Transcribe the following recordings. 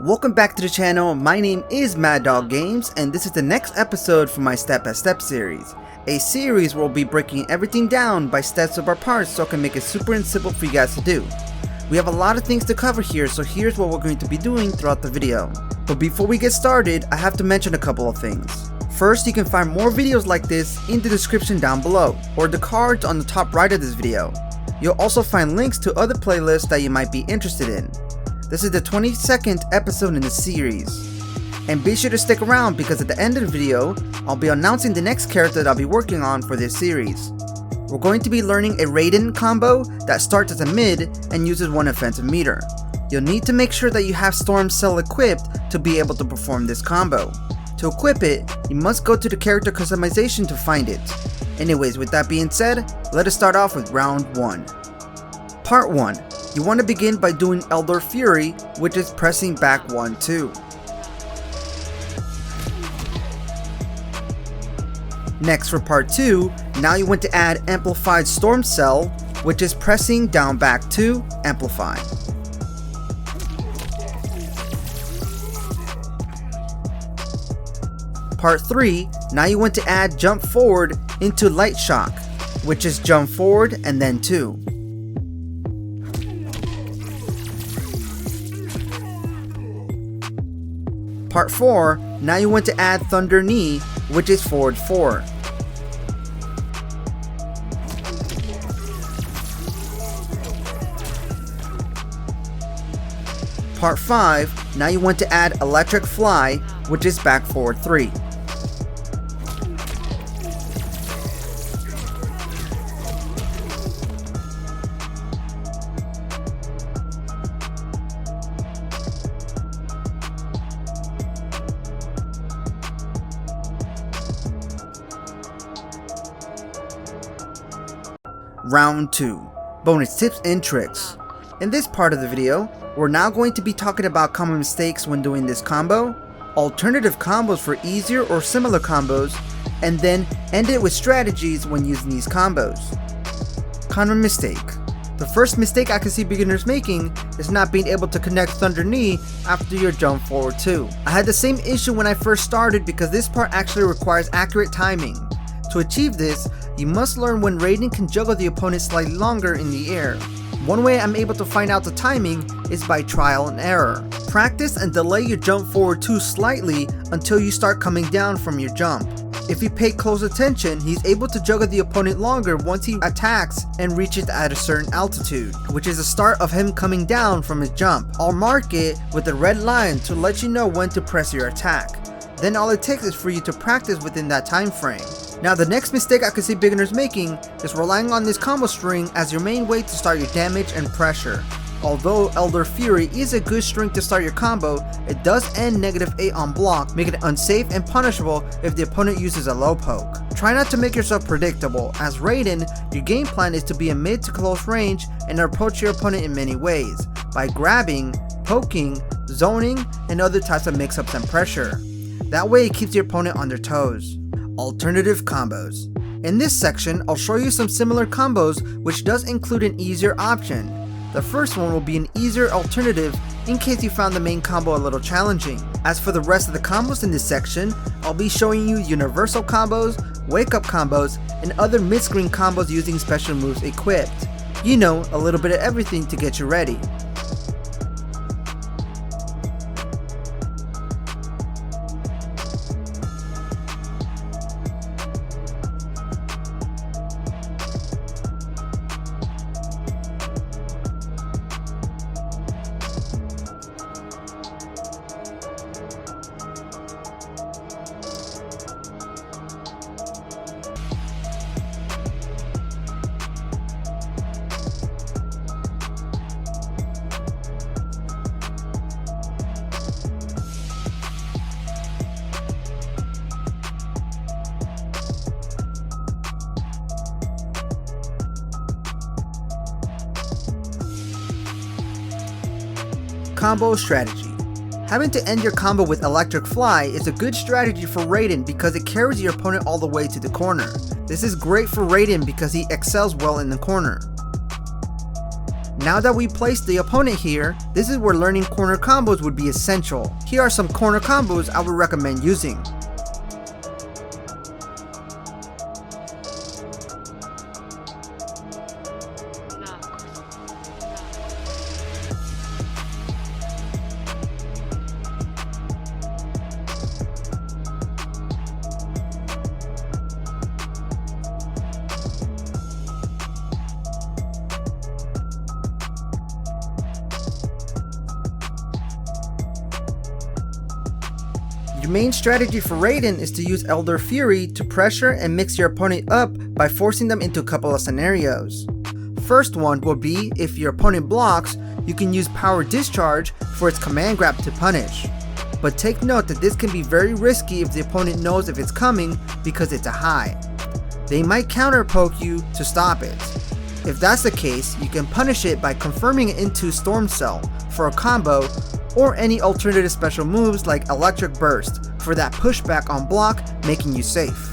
Welcome back to the channel. My name is Mad Dog Games, and this is the next episode from my step-by-step series. A series where we'll be breaking everything down by steps of our parts so I can make it super and simple for you guys to do. We have a lot of things to cover here, so here's what we're going to be doing throughout the video. But before we get started, I have to mention a couple of things. First, you can find more videos like this in the description down below, or the cards on the top right of this video. You'll also find links to other playlists that you might be interested in. This is the 22nd episode in the series. And be sure to stick around because at the end of the video, I'll be announcing the next character that I'll be working on for this series. We're going to be learning a Raiden combo that starts as a mid and uses one offensive meter. You'll need to make sure that you have Storm Cell equipped to be able to perform this combo. To equip it, you must go to the character customization to find it. Anyways, with that being said, let us start off with round 1. Part 1. You want to begin by doing Elder Fury, which is pressing back 1-2. Next for part 2, now you want to add Amplified Storm Cell, which is pressing down back 2, amplify. Part 3, now you want to add Jump Forward into Light Shock, which is jump forward and then 2. Part 4, now you want to add Thunder Knee, which is forward 4. Part 5, now you want to add Electric Fly, which is back forward 3. Round 2. Bonus tips and tricks. In this part of the video, we're now going to be talking about common mistakes when doing this combo, alternative combos for easier or similar combos, and then end it with strategies when using these combos. Common mistake. The first mistake I can see beginners making is not being able to connect Thunder Knee after your jump forward 2. I had the same issue when I first started because this part actually requires accurate timing. To achieve this, you must learn when Raiden can juggle the opponent slightly longer in the air. One way I'm able to find out the timing is by trial and error. Practice and delay your jump forward 2 slightly until you start coming down from your jump. If you pay close attention, he's able to juggle the opponent longer once he attacks and reaches at a certain altitude, which is the start of him coming down from his jump. I'll mark it with a red line to let you know when to press your attack. Then all it takes is for you to practice within that time frame. Now the next mistake I can see beginners making is relying on this combo string as your main way to start your damage and pressure. Although Elder Fury is a good string to start your combo, it does end -8 on block, making it unsafe and punishable if the opponent uses a low poke. Try not to make yourself predictable, as Raiden, your game plan is to be in mid to close range and approach your opponent in many ways, by grabbing, poking, zoning, and other types of mix-ups and pressure. That way it keeps your opponent on their toes. Alternative combos. In this section, I'll show you some similar combos which does include an easier option. The first one will be an easier alternative in case you found the main combo a little challenging. As for the rest of the combos in this section, I'll be showing you universal combos, wake up combos, and other mid-screen combos using special moves equipped. You know, a little bit of everything to get you ready. combo strategy. Having to end your combo with Electric Fly is a good strategy for Raiden because it carries your opponent all the way to the corner. This is great for Raiden because he excels well in the corner. Now that we placed the opponent here, this is where learning corner combos would be essential. Here are some corner combos I would recommend using. Your main strategy for Raiden is to use Elder Fury to pressure and mix your opponent up by forcing them into a couple of scenarios. First one will be if your opponent blocks, you can use Power Discharge for its command grab to punish. But take note that this can be very risky if the opponent knows if it's coming because it's a high. They might counter poke you to stop it. If that's the case, you can punish it by confirming it into Storm Cell for a combo, or any alternative special moves like Electric Burst for that pushback on block, making you safe.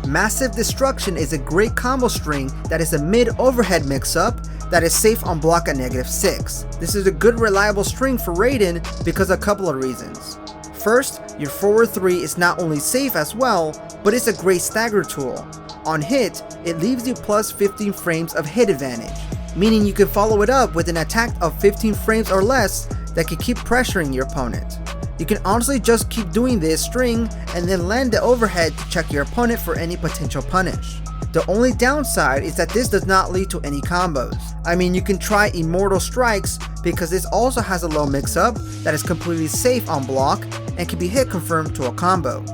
Massive Destruction is a great combo string that is a mid-overhead mix-up that is safe on block at -6. This is a good reliable string for Raiden because of a couple of reasons. First, your forward 3 is not only safe as well, but it's a great stagger tool. On hit, it leaves you plus 15 frames of hit advantage, meaning you can follow it up with an attack of 15 frames or less that can keep pressuring your opponent. You can honestly just keep doing this string and then land the overhead to check your opponent for any potential punish. The only downside is that this does not lead to any combos. I mean, you can try Immortal Strikes because this also has a low mix-up that is completely safe on block and can be hit confirmed to a combo.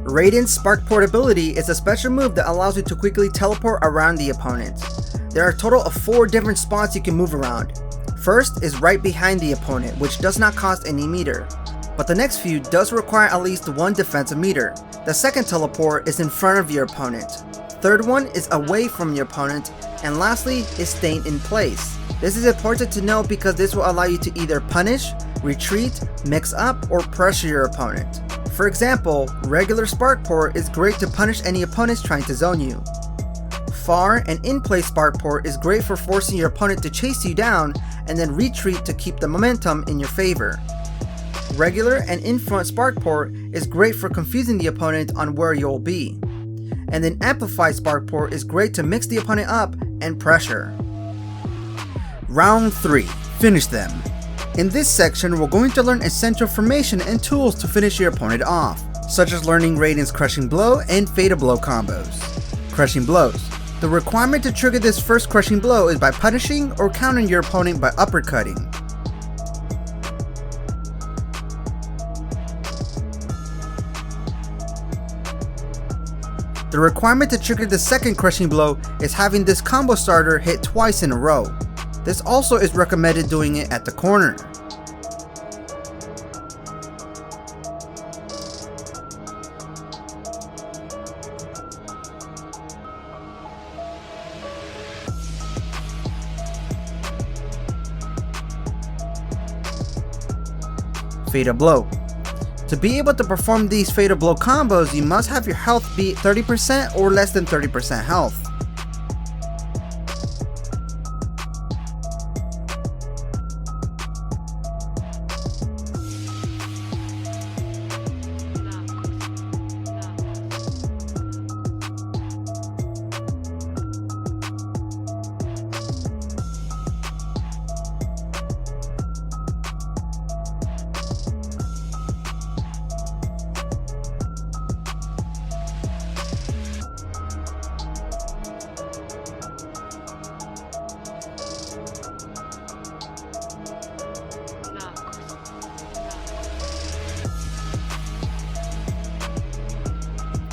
Raiden's Spark Portability is a special move that allows you to quickly teleport around the opponent. There are a total of 4 different spots you can move around. First is right behind the opponent, which does not cost any meter, but the next few does require at least 1 defensive meter. The second teleport is in front of your opponent. Third one is away from your opponent, and lastly is staying in place. This is important to know because this will allow you to either punish, retreat, mix up, or pressure your opponent. For example, regular Spark Port is great to punish any opponents trying to zone you. Far and in-place Spark Port is great for forcing your opponent to chase you down and then retreat to keep the momentum in your favor. Regular and in-front Spark Port is great for confusing the opponent on where you'll be. And then Amplified Spark Port is great to mix the opponent up and pressure. Round 3. Finish them. In this section, we're going to learn essential formation and tools to finish your opponent off, such as learning Raiden's Crushing Blow and Fatal Blow combos. Crushing Blows. The requirement to trigger this first Crushing Blow is by punishing or countering your opponent by uppercutting. The requirement to trigger the second Crushing Blow is having this combo starter hit twice in a row. This also is recommended doing it at the corner. Fatal Blow. To be able to perform these Fatal Blow combos, you must have your health be 30% or less than 30% health.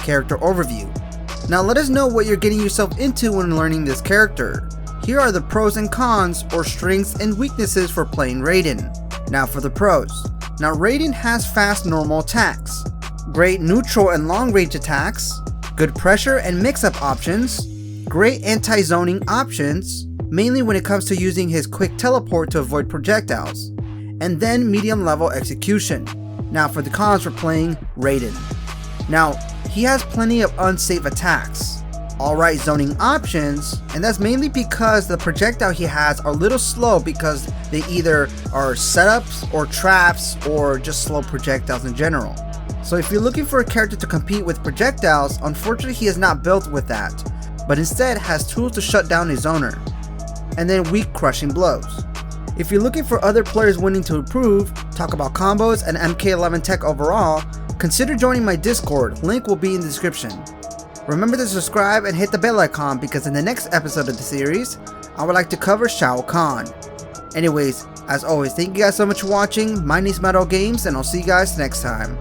Character Overview. Now let us know what you're getting yourself into when learning this character. Here are the pros and cons, or strengths and weaknesses for playing Raiden. Now for the pros. Now Raiden has fast normal attacks, great neutral and long range attacks, good pressure and mix-up options, great anti-zoning options, mainly when it comes to using his quick teleport to avoid projectiles, and then medium level execution. Now for the cons, we're playing Raiden. Now, he has plenty of unsafe attacks, alright zoning options, and that's mainly because the projectile he has are a little slow because they either are setups or traps or just slow projectiles in general. So if you're looking for a character to compete with projectiles, unfortunately he is not built with that, but instead has tools to shut down a zoner, and then weak crushing blows. If you're looking for other players willing to improve, talk about combos and MK11 tech overall, consider joining my Discord, link will be in the description. Remember to subscribe and hit the bell icon because in the next episode of the series, I would like to cover Shao Kahn. Anyways, as always, thank you guys so much for watching, my name is Metal Games, and I'll see you guys next time.